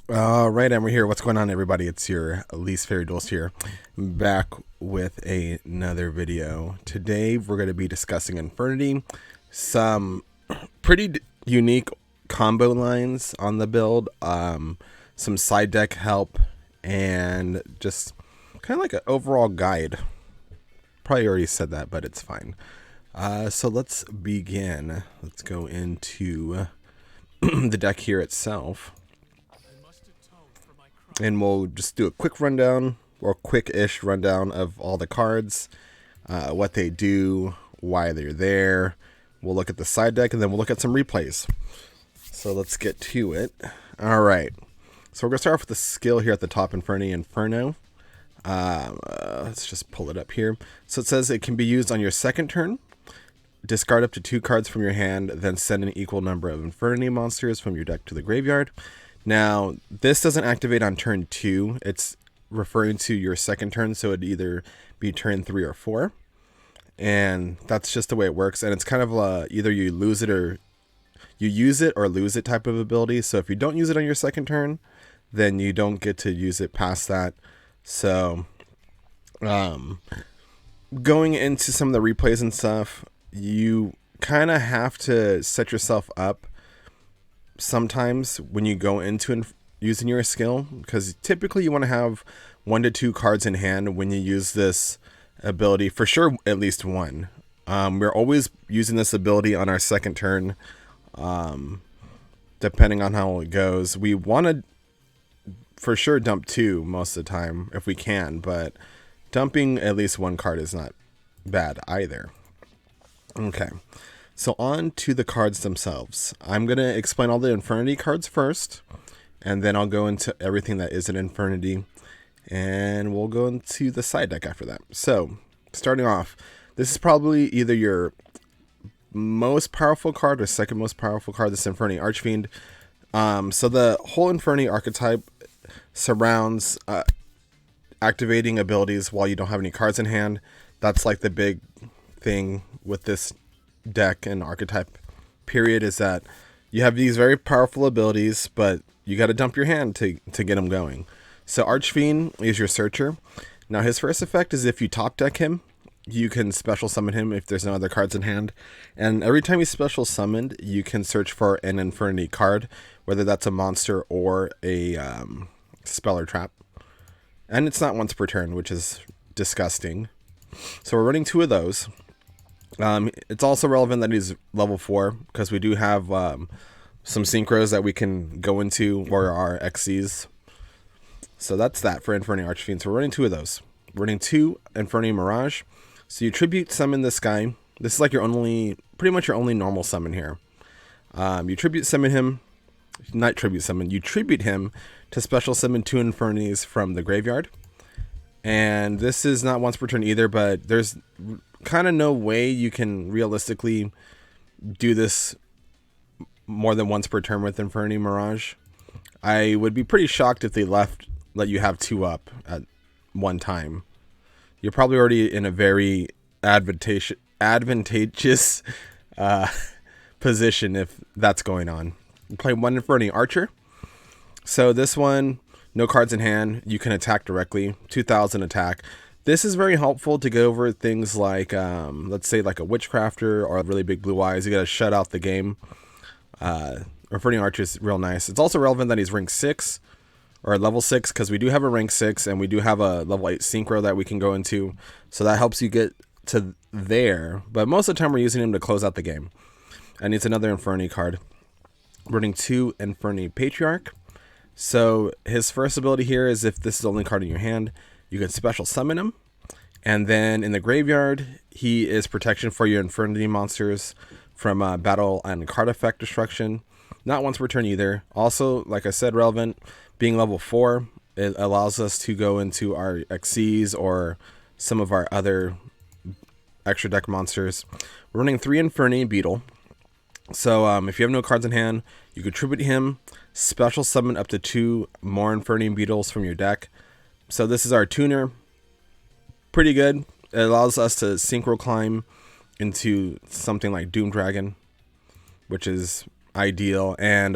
All right, and we're here. What's going on, everybody? It's your least favorite duelist here, back with another video. Today, we're going to be discussing Infernity, some pretty unique combo lines on the build, some side deck help, and just kind of like an overall guide. Probably already said that, but it's fine. So let's begin. Let's go into the deck here itself. And we'll just do a quick rundown, or quick-ish rundown of all the cards, what they do, why they're there. We'll look at the side deck, and then we'll look at some replays. So let's get to it. All right. So we're going to start off with the skill here at the top, Inferno. Let's just pull it up here. So it says it can be used on your second turn. Discard up to 2 cards from your hand, then send an equal number of Infernity monsters from your deck to the graveyard. Now, this doesn't activate on turn 2. It's referring to your second turn, so it'd either be turn 3 or 4. And that's just the way it works. And it's kind of either you lose it or you use it or lose it type of ability. So if you don't use it on your second turn, then you don't get to use it past that. So, going into some of the replays and stuff, you kind of have to set yourself up sometimes when you go into using your skill, because typically you want to have 1 to 2 cards in hand when you use this ability, for sure at least 1. We're always using this ability on our second turn, depending on how it goes. We want to for sure dump 2 most of the time if we can, but dumping at least 1 card is not bad either. Okay, so on to the cards themselves. I'm going to explain all the Infernity cards first, and then I'll go into everything that isn't Infernity, and we'll go into the side deck after that. So, starting off, this is probably either your most powerful card or second most powerful card, this Infernity Archfiend. So the whole Infernity archetype surrounds activating abilities while you don't have any cards in hand. That's like the big thing with this deck and archetype period, is that you have these very powerful abilities, but you got to dump your hand to get them going. So Archfiend is your searcher. Now his first effect is if you top deck him, you can special summon him if there's no other cards in hand, and every time he's special summoned, you can search for an Infernity card, whether that's a monster or a spell or trap. And it's not once per turn, which is disgusting. So we're running 2 of those. It's also relevant that he's level 4, because we do have some synchros that we can go into, or our XCs. So that's that for Infernity Archfiend. So we're running 2 of those. We're running 2 Infernity Mirage. So you tribute summon this guy. This is like pretty much your only normal summon here. You tribute summon him, not tribute summon, you tribute him to special summon 2 Infernities from the graveyard. And this is not once per turn either, but there's kind of no way you can realistically do this more than once per turn with Infernity Mirage. I would be pretty shocked if they let you have 2 up at one time. You're probably already in a very advantageous position if that's going on. You play 1 Infernity Archer. So this one, no cards in hand, you can attack directly, 2000 attack. This is very helpful to go over things like, let's say like a Witchcrafter or a really big blue eyes. You gotta shut out the game. Infernity Archer is real nice. It's also relevant that he's rank 6 or level 6, because we do have a rank 6 and we do have a level 8 synchro that we can go into. So that helps you get to there. But most of the time we're using him to close out the game. And it's another Infernity card. Running 2 Ferny Patriarch. So his first ability here is if this is the only card in your hand, you can special summon him. And then in the graveyard, he is protection for your Infernity monsters from battle and card effect destruction. Not once per turn either. Also, like I said, relevant, being level 4, it allows us to go into our XCs or some of our other extra deck monsters. We're running 3 Infernity Beetle. So if you have no cards in hand, you can tribute him, special summon up to 2 more Infernity Beetles from your deck. So this is our tuner. Pretty good. It allows us to synchro climb into something like Doom Dragon, which is ideal. And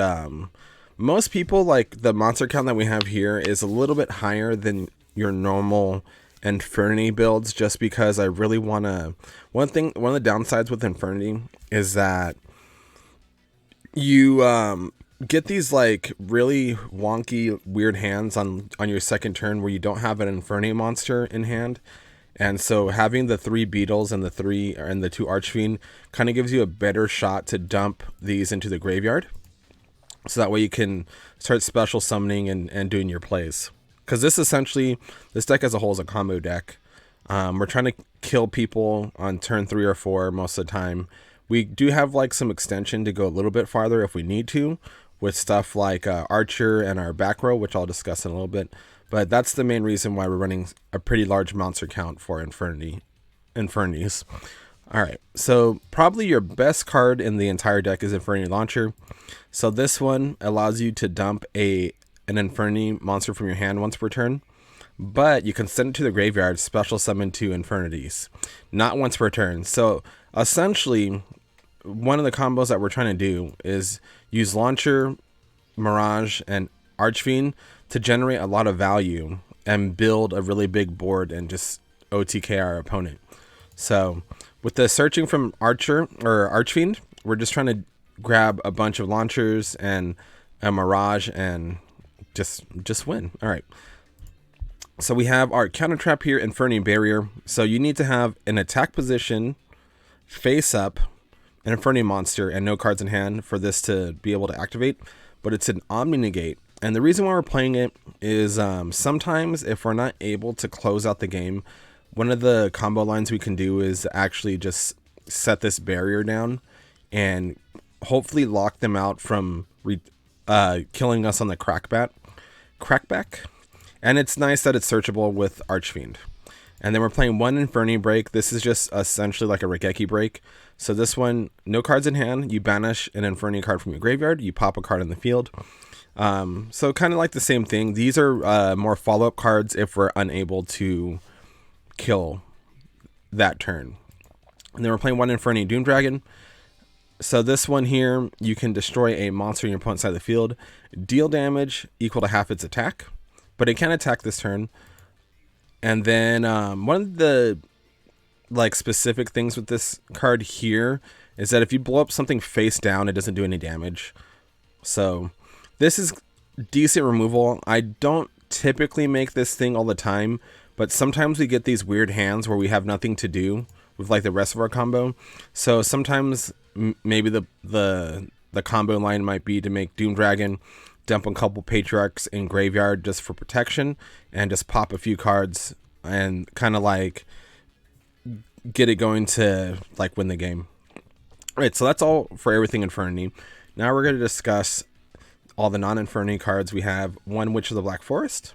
most people, like, the monster count that we have here is a little bit higher than your normal Infernity builds, just because I really want to... One of the downsides with Infernity is that you get these, like, really wonky, weird hands on your second turn where you don't have an Infernity monster in hand. And so having the 3 Beetles and the 2 Archfiend kind of gives you a better shot to dump these into the graveyard. So that way you can start special summoning and doing your plays. Because this deck as a whole is a combo deck. We're trying to kill people on turn 3 or 4 most of the time. We do have like some extension to go a little bit farther if we need to, with stuff like Archer and our back row, which I'll discuss in a little bit. But that's the main reason why we're running a pretty large monster count for Infernities. Alright, so probably your best card in the entire deck is Infernity Launcher. So this one allows you to dump an Infernity monster from your hand once per turn. But you can send it to the graveyard, special summon 2 Infernities. Not once per turn. So essentially, one of the combos that we're trying to do is use Launcher, Mirage, and Archfiend to generate a lot of value and build a really big board and just OTK our opponent. So with the searching from Archer or Archfiend, we're just trying to grab a bunch of launchers and a Mirage and just win. All right. So we have our counter trap here, Infernity Barrier. So you need to have an attack position, face up, an Infernity monster, and no cards in hand for this to be able to activate. But it's an Omni Negate. And the reason why we're playing it is sometimes if we're not able to close out the game, one of the combo lines we can do is actually just set this barrier down and hopefully lock them out from killing us on the crackback. And it's nice that it's searchable with Archfiend. And then we're playing 1 Infernity Break. This is just essentially like a Regeki break. So this one, no cards in hand. You banish an Infernity card from your graveyard. You pop a card in the field. So kind of like the same thing. These are more follow-up cards if we're unable to kill that turn. And then we're playing 1 Infernity Doom Dragon. So this one here, you can destroy a monster in your opponent's side of the field. Deal damage equal to half its attack. But it can attack this turn. And then one of the like specific things with this card here is that if you blow up something face down, it doesn't do any damage. So this is decent removal. I don't typically make this thing all the time, but sometimes we get these weird hands where we have nothing to do with like the rest of our combo. So sometimes maybe the combo line might be to make Doom Dragon, dump a couple Patriarchs in graveyard just for protection, and just pop a few cards and kind of like get it going to like win the game. All right, so that's all for everything Infernity. Now we're going to discuss all the non-Infernity cards. We have 1 Witch of the Black Forest.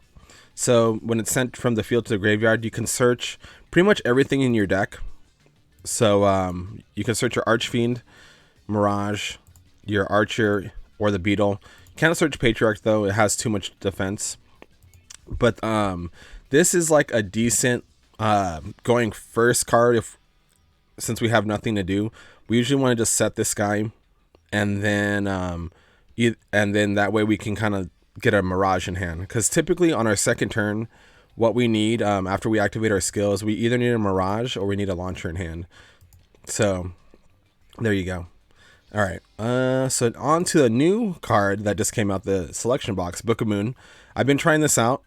So when it's sent from the field to the graveyard, you can search pretty much everything in your deck. So you can search your Archfiend, Mirage, your Archer, or the Beetle. You can't search Patriarch though, it has too much defense. But this is like a decent going first card since we have nothing to do. We usually want to just set this guy, and then that way we can kind of get a Mirage in hand. Because typically on our second turn, what we need after we activate our skills, we either need a Mirage or we need a launcher in hand. So there you go. All right, so on to a new card that just came out, the selection box, Book of Moon. I've been trying this out.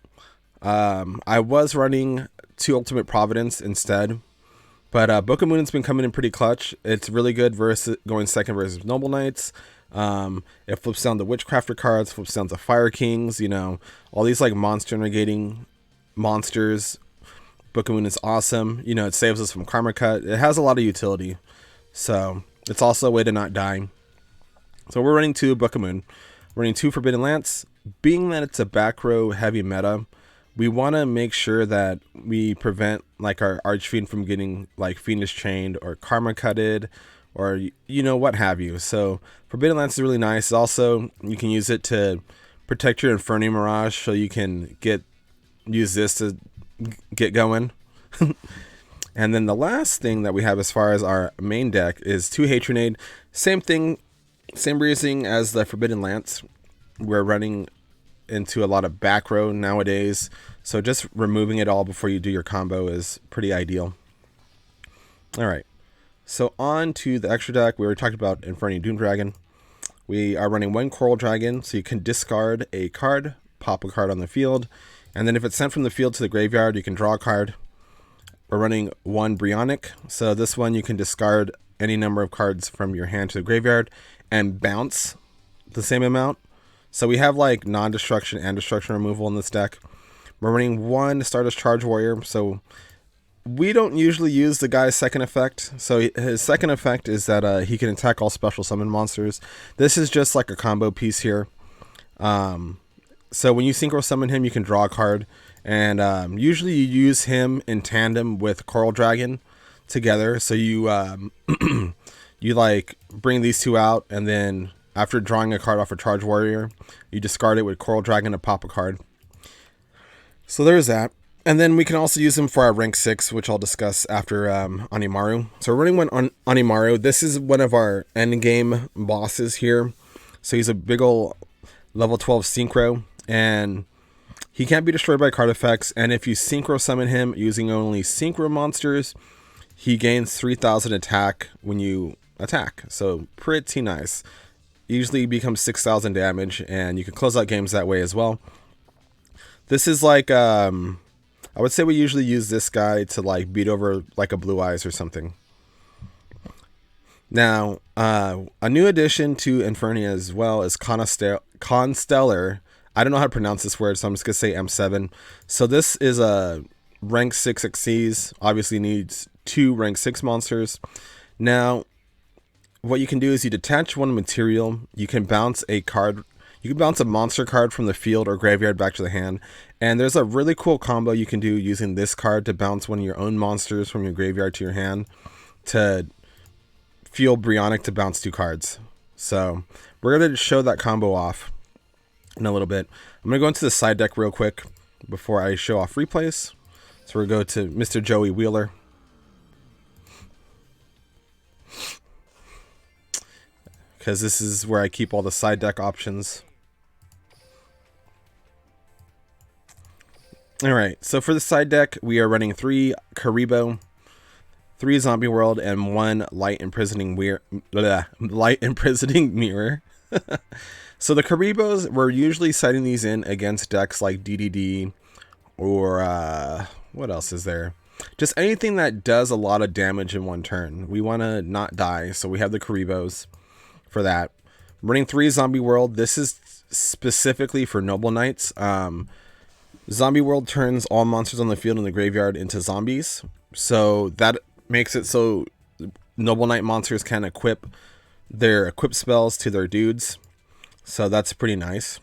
I was running 2 Ultimate Providence instead, but Book of Moon has been coming in pretty clutch. It's really good versus going second versus Noble Knights. It flips down the Witchcrafter cards, flips down the Fire Kings, you know, all these like monster negating monsters. Book of Moon is awesome. You know, it saves us from Karma Cut. It has a lot of utility. So it's also a way to not die. So we're running 2 Book of Moon. We're running 2 Forbidden Lance. Being that it's a back row heavy meta, we want to make sure that we prevent like our Archfiend from getting like Fiendish Chained or Karma Cutted or, you know, what have you. So Forbidden Lance is really nice. Also, you can use it to protect your Infernity Mirage, so you can use this to get going. And then the last thing that we have as far as our main deck is 2 Hatrenade. Same thing, same reasoning as the Forbidden Lance. we're running into a lot of back row nowadays, so just removing it all before you do your combo is pretty ideal. All right, so on to the extra deck. We already talked about Infernity Doom Dragon. We are running one Coral Dragon, so you can discard a card, pop a card on the field, and then if it's sent from the field to the graveyard, you can draw a card. We're running one Brionic, so this one you can discard any number of cards from your hand to the graveyard and bounce the same amount. So we have like non-destruction and destruction removal in this deck. We're running one Stardust Charge Warrior, so we don't usually use the guy's second effect. So his second effect is that he can attack all special summon monsters. This is just like a combo piece here. So when you synchro summon him, you can draw a card, and usually you use him in tandem with Coral Dragon together. So you you like bring these two out, and then after drawing a card off a Charge Warrior, you discard it with Coral Dragon to pop a card. So there's that. And then we can also use him for our rank 6, which I'll discuss after Animaru. So we're running one on Animaru. This is one of our endgame bosses here. So he's a big ol' level 12 synchro, and he can't be destroyed by card effects. And if you synchro summon him using only synchro monsters, he gains 3,000 attack when you attack. So pretty nice. Usually becomes 6,000 damage, and you can close out games that way as well. This is like, I would say we usually use this guy to like beat over like a Blue Eyes or something. Now, a new addition to Infernity as well is Connoisseurkhan. I don't know how to pronounce this word, so I'm just going to say M7. So this is a rank 6 Xyz. Obviously needs 2 rank 6 monsters. Now, what you can do is you detach one material. You can bounce a card. You can bounce a monster card from the field or graveyard back to the hand. And there's a really cool combo you can do using this card to bounce one of your own monsters from your graveyard to your hand to fuel Brionic to bounce 2 cards. So we're going to show that combo off in a little bit. I'm going to go into the side deck real quick before I show off replays. So we'll go to Mr. Joey Wheeler. Because this is where I keep all the side deck options. Alright, so for the side deck, we are running 3 Karibo, 3 Zombie World, and 1 Light Imprisoning Mirror. So the Karibos, we're usually setting these in against decks like DDD or what else is there? Just anything that does a lot of damage in one turn. We want to not die, so we have the Karibos for that. I'm running 3 Zombie World. This is specifically for Noble Knights. Zombie World turns all monsters on the field in the graveyard into zombies. So that makes it so Noble Knight monsters can equip their equip spells to their dudes. So that's pretty nice.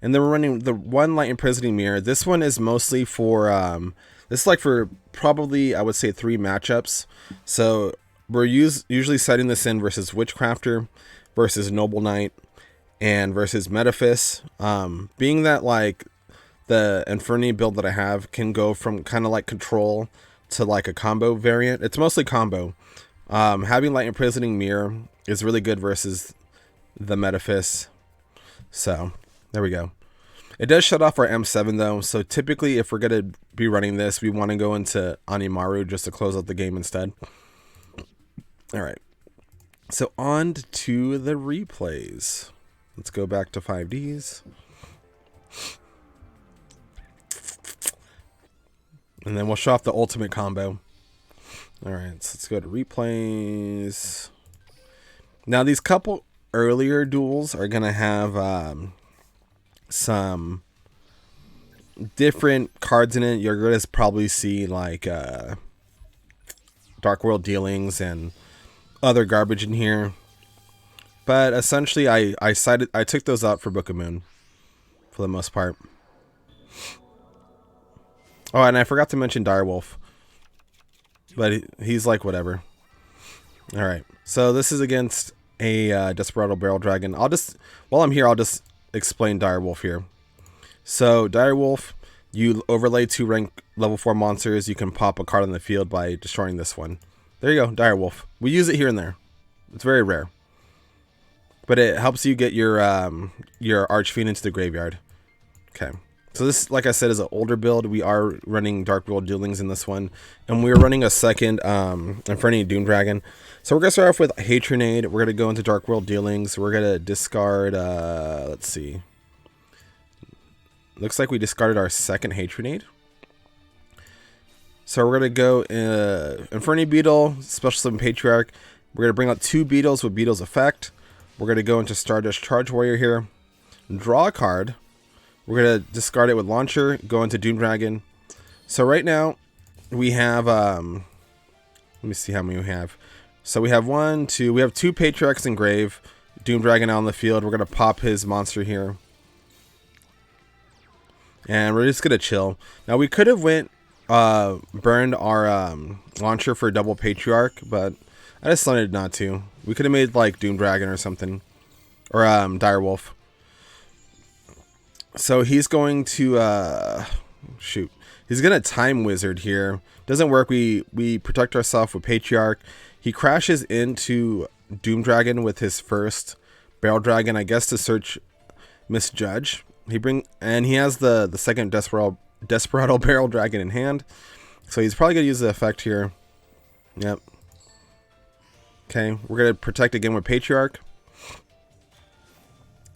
And then we're running the 1 Light Imprisoning Mirror. This one is mostly for, this is like for probably, I would say, 3 matchups. So we're usually setting this in versus Witchcrafter, versus Noble Knight, and versus Metaphys. Being that like the Infernity build that I have can go from kind of like control to like a combo variant. It's mostly combo. Having Light Imprisoning Mirror is really good versus the Metaphys. So there we go. It does shut off our M7 though. So typically if we're going to be running this, we want to go into Animaru just to close out the game instead. All right. So on to the replays. Let's go back to 5Ds. And then we'll show off the ultimate combo. All right, so let's go to replays. Now, these couple earlier duels are going to have some different cards in it. You're going to probably see like Dark World Dealings and other garbage in here. But essentially, I took those out for Book of Moon for the most part. Oh, and I forgot to mention Direwolf. But he's like, whatever. Alright. So this is against a Desperado Barrel Dragon. While I'm here, I'll just explain Direwolf here. So, Direwolf, you overlay 2 rank level 4 monsters. You can pop a card on the field by destroying this one. There you go, Direwolf. We use it here and there. It's very rare. but it helps you get your Archfiend into the graveyard. Okay. So this, like I said, is an older build. We are running Dark World Duelings in this one. And we're running a second Infernity Doom Dragon. So we're going to start off with Hatrenade. We're going to go into Dark World Dealings. We're going to discard, let's see. Looks like we discarded our second Hatrenade. So we're going to go Infernity Beetle, Special Summon Patriarch. We're going to bring out 2 Beetles with Beetle's effect. We're going to go into Stardust Charge Warrior here. Draw a card. We're going to discard it with Launcher, go into Doom Dragon. So right now, we have, let me see how many we have. So we have 2 Patriarchs in grave, Doom Dragon out on the field. We're going to pop his monster here. And we're just going to chill. Now we could have burned our Launcher for double Patriarch, but I decided not to. We could have made like Doom Dragon or something. Or Direwolf. So he's going to, shoot. He's going to Time Wizard here. Doesn't work. We protect ourselves with Patriarch. He crashes into Doom Dragon with his first Barrel Dragon, I guess to search Misjudge. And he has the second Desperado Barrel Dragon in hand. So he's probably going to use the effect here. Yep. Okay, we're going to protect again with Patriarch.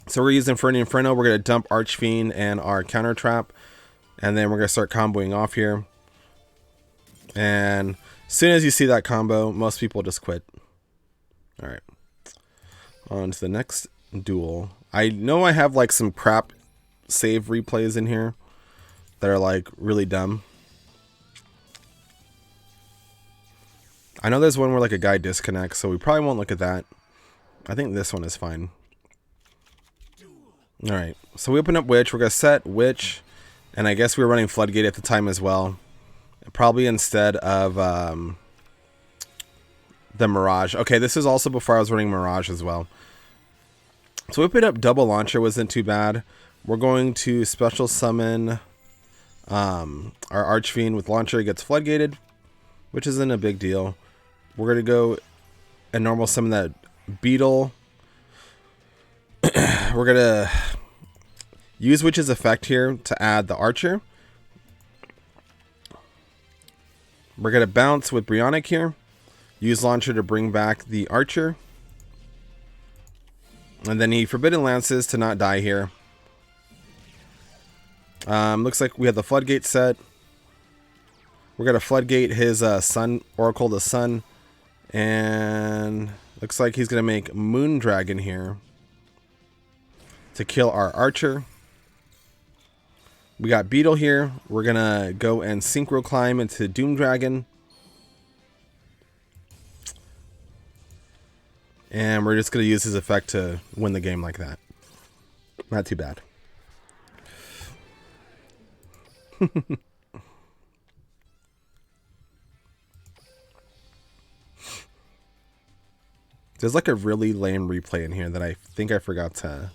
So we're using Inferno. We're going to dump Archfiend and our counter trap. And then we're going to start comboing off here. And as soon as you see that combo, most people just quit. Alright. On to the next duel. I know I have like some crap save replays in here that are like really dumb. I know there's one where like a guy disconnects, so we probably won't look at that. I think this one is fine. Alright, so we open up Witch. We're going to set Witch, and I guess we were running Floodgate at the time as well. Probably instead of the Mirage. Okay, this is also before I was running Mirage as well. So we opened up Double Launcher, wasn't too bad. We're going to special summon our Archfiend with Launcher. It gets Floodgated, which isn't a big deal. We're going to go and normal summon that Beetle. We're going to use Witch's effect here to add the Archer. We're going to bounce with Brionic here. Use Launcher to bring back the Archer. And then he Forbidden Lances to not die here. Looks like we have the Floodgate set. We're going to Floodgate his Sun, Oracle the Sun. And looks like he's going to make Moon Dragon here to kill our Archer. We got Beetle here. We're going to go and Synchro Climb into Doom Dragon. And we're just going to use his effect to win the game like that. Not too bad. There's like a really lame replay in here that I think I forgot to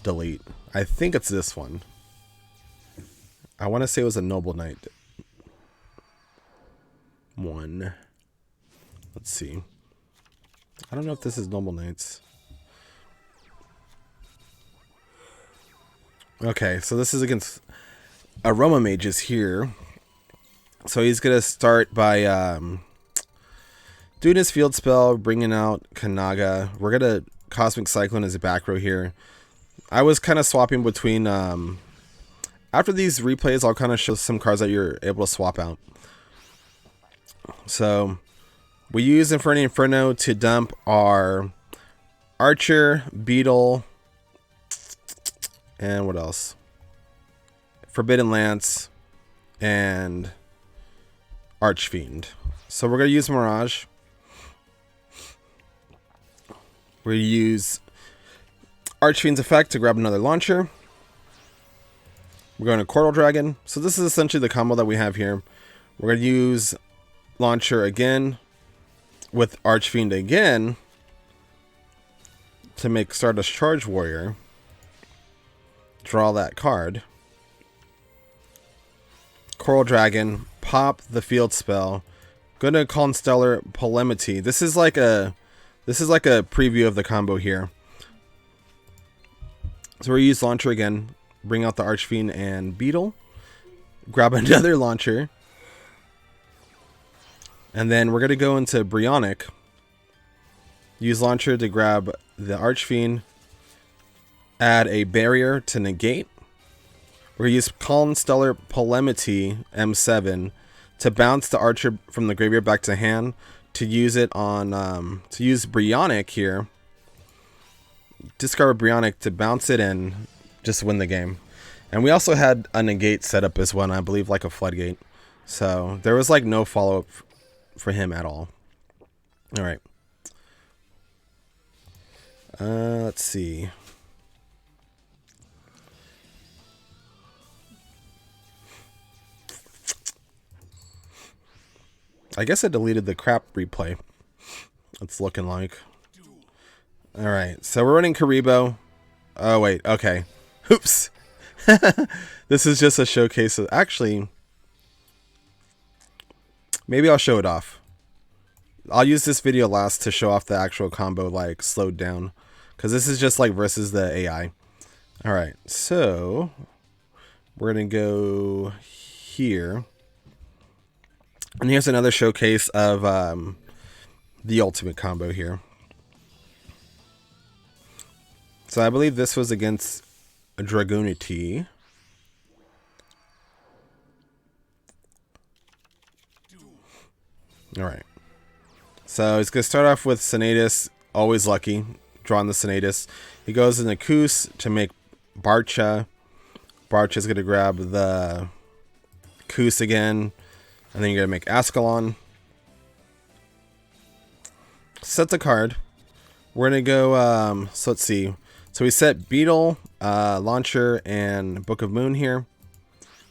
delete. I think it's this one. I want to say it was a Noble Knight one. Let's see. I don't know if this is Noble Knights. Okay, so this is against Aroma Mages here. So he's going to start by doing his field spell, bringing out Kanaga. We're going to Cosmic Cyclone as a back row here. I was kind of swapping between... after these replays, I'll kind of show some cards that you're able to swap out. So we use Inferno to dump our Archer, Beetle, and what else? Forbidden Lance, and Archfiend. So we're going to use Mirage. We're going to use Archfiend's effect to grab another Launcher. We're going to Coral Dragon. So this is essentially the combo that we have here. We're going to use Launcher again with Archfiend again to make Stardust Charge Warrior. Draw that card. Coral Dragon, pop the field spell. Going to Constellar Polemity. This is like a preview of the combo here. So we're going to use launcher again. Bring out the Archfiend and Beetle. Grab another launcher. And then we're going to go into Bryonic. Use launcher to grab the Archfiend. Add a barrier to negate. We're going to use Calm Stellar Polemity M7 to bounce the archer from the graveyard back to hand. To use it on, to use Bryonic here. Discard Bryonic to bounce it in, just win the game. And we also had a negate set up as well, I believe like a floodgate. So there was like no follow-up for him at all. Alright. Let's see. I guess I deleted the crap replay. It's looking like. Alright, so we're running Karibo. Oh, wait, okay. Oops. This is just a showcase of... Actually, maybe I'll show it off. I'll use this video last to show off the actual combo, like, slowed down. Because this is just, like, versus the AI. Alright, so... We're going to go here. And here's another showcase of the ultimate combo here. So I believe this was against Dragonity. Alright. So he's going to start off with Senatus. Always lucky. Drawing the Senatus. He goes in the Koos to make Barcha. Barcha's going to grab the Koos again. And then you're going to make Ascalon. Set the card. We're going to go, so let's see. So we set Beetle, Launcher, and Book of Moon here.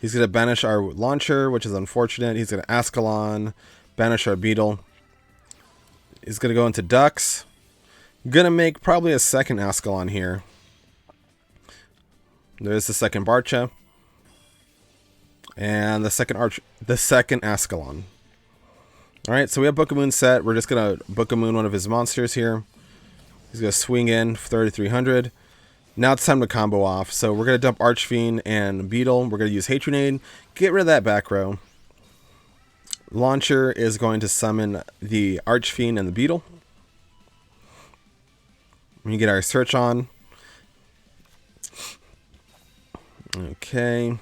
He's going to banish our Launcher, which is unfortunate. He's going to Ascalon, banish our Beetle. He's going to go into Ducks. Going to make probably a second Ascalon here. There's the second Barcha. And the second Ascalon. Alright, so we have Book of Moon set. We're just going to Book of Moon one of his monsters here. He's going to swing in for 3,300. Now it's time to combo off. So we're going to dump Archfiend and Beetle. We're going to use Hatrenade. Get rid of that back row. Launcher is going to summon the Archfiend and the Beetle. We get our search on. Okay.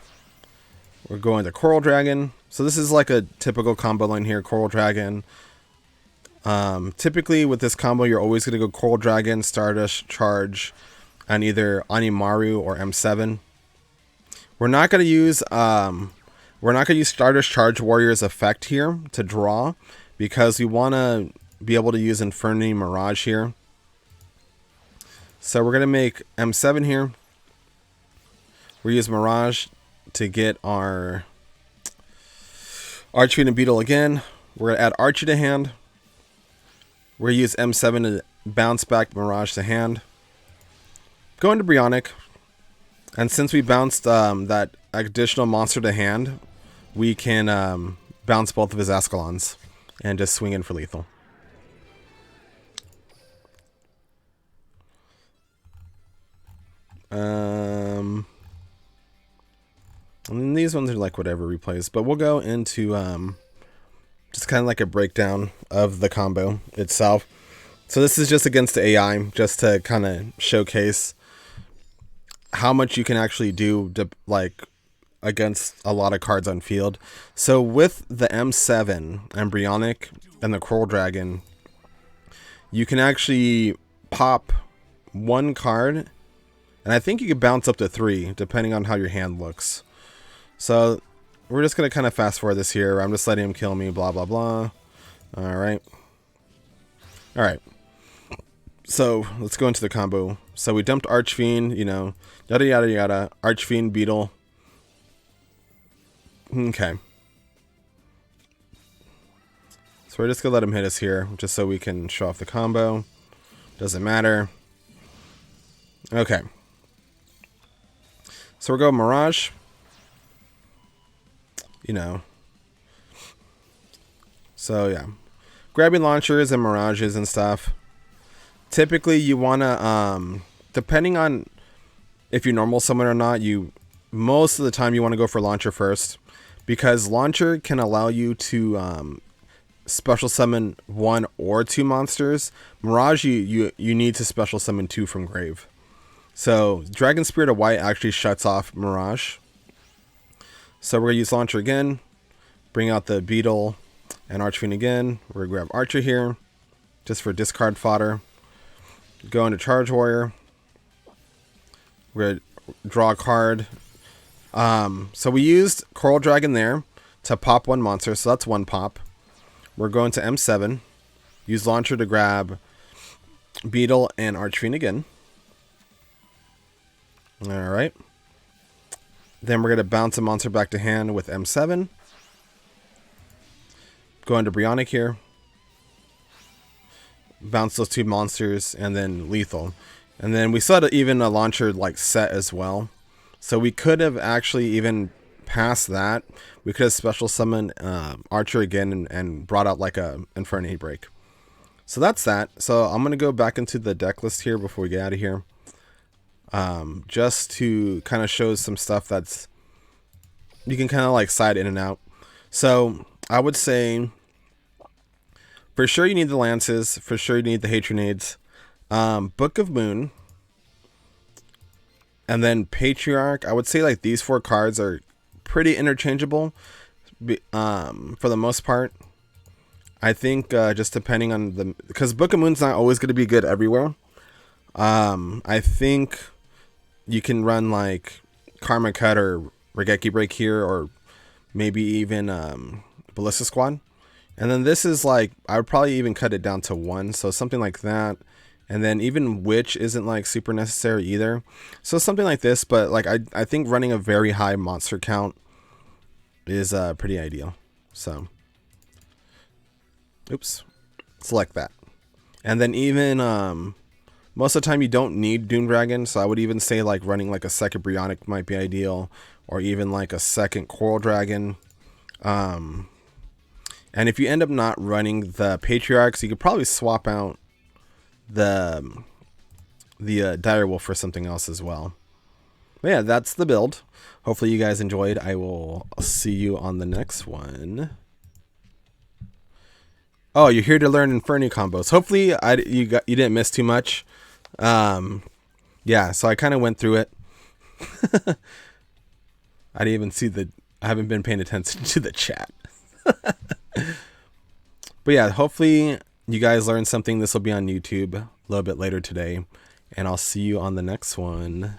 We're going to Coral Dragon. So this is like a typical combo line here. Coral Dragon. Typically with this combo, you're always going to go Coral Dragon, Stardust Charge, and either Animaru or M7. We're not going to use Stardust Charge Warrior's effect here to draw, because we want to be able to use Infernity Mirage here. So we're going to make M7 here. We use Mirage to get our Archfiend and Beetle again. We're going to add Archie to hand. We're going to use M7 to bounce back Mirage to hand. Go into Bryonic. And since we bounced that additional monster to hand, we can bounce both of his Ascalons and just swing in for lethal. And these ones are like whatever replays, but we'll go into just kind of like a breakdown of the combo itself. So this is just against the AI, just to kind of showcase how much you can actually do to, like, against a lot of cards on field. So with the M7 Embryonic and the Coral Dragon, you can actually pop one card, and I think you can bounce up to 3 depending on how your hand looks. So we're just going to kind of fast forward this here. I'm just letting him kill me, blah, blah, blah. Alright. Alright. So let's go into the combo. So we dumped Archfiend, you know, yada, yada, yada. Archfiend, Beetle. Okay. So we're just going to let him hit us here, just so we can show off the combo. Doesn't matter. Okay. So we're going Mirage. You know. So yeah. Grabbing launchers and Mirages and stuff. Typically you want to, depending on if you normal summon or not, most of the time you want to go for launcher first, because launcher can allow you to special summon 1 or 2 monsters. Mirage, you need to special summon 2 from grave. So Dragon Spirit of White actually shuts off Mirage. So we're gonna use launcher again, bring out the Beetle and Archfiend again. We're gonna grab Archer here, just for discard fodder. Go into Charge Warrior. We're gonna draw a card. So we used Coral Dragon there to pop 1 monster, so that's 1 pop. We're going to M7. Use launcher to grab Beetle and Archfiend again. Alright. Then we're going to bounce a monster back to hand with M7. Go into Brionic here. Bounce those 2 monsters and then lethal. And then we still had even a launcher like set as well. So we could have actually even passed that. We could have special summoned Archer again and brought out like a Infernity break. So that's that. So I'm going to go back into the deck list here before we get out of here. Just to kind of show some stuff that's you can kind of like side in and out. So I would say for sure you need the lances, for sure you need the Hatrenades, Book of Moon, and then Patriarch. I would say like these 4 cards are pretty interchangeable for the most part. I think just depending on because Book of Moon's not always going to be good everywhere. I think you can run like Karma Cut or Regeki Break here, or maybe even Ballista Squad. And then this is like, I would probably even cut it down to 1, so something like that. And then even Witch isn't like super necessary either. So something like this, but like I think running a very high monster count is pretty ideal. So, oops, select that. And then even most of the time you don't need Doom Dragon, so I would even say like running like a second Brionic might be ideal, or even like a second Coral Dragon. And if you end up not running the Patriarchs, you could probably swap out the Direwolf for something else as well. But yeah, that's the build. Hopefully you guys enjoyed. I will see you on the next one. Oh, you're here to learn Infernity combos. Hopefully you didn't miss too much. Yeah, so I kind of went through it. I didn't even see I haven't been paying attention to the chat. But yeah, hopefully you guys learned something. This will be on YouTube a little bit later today, and I'll see you on the next one.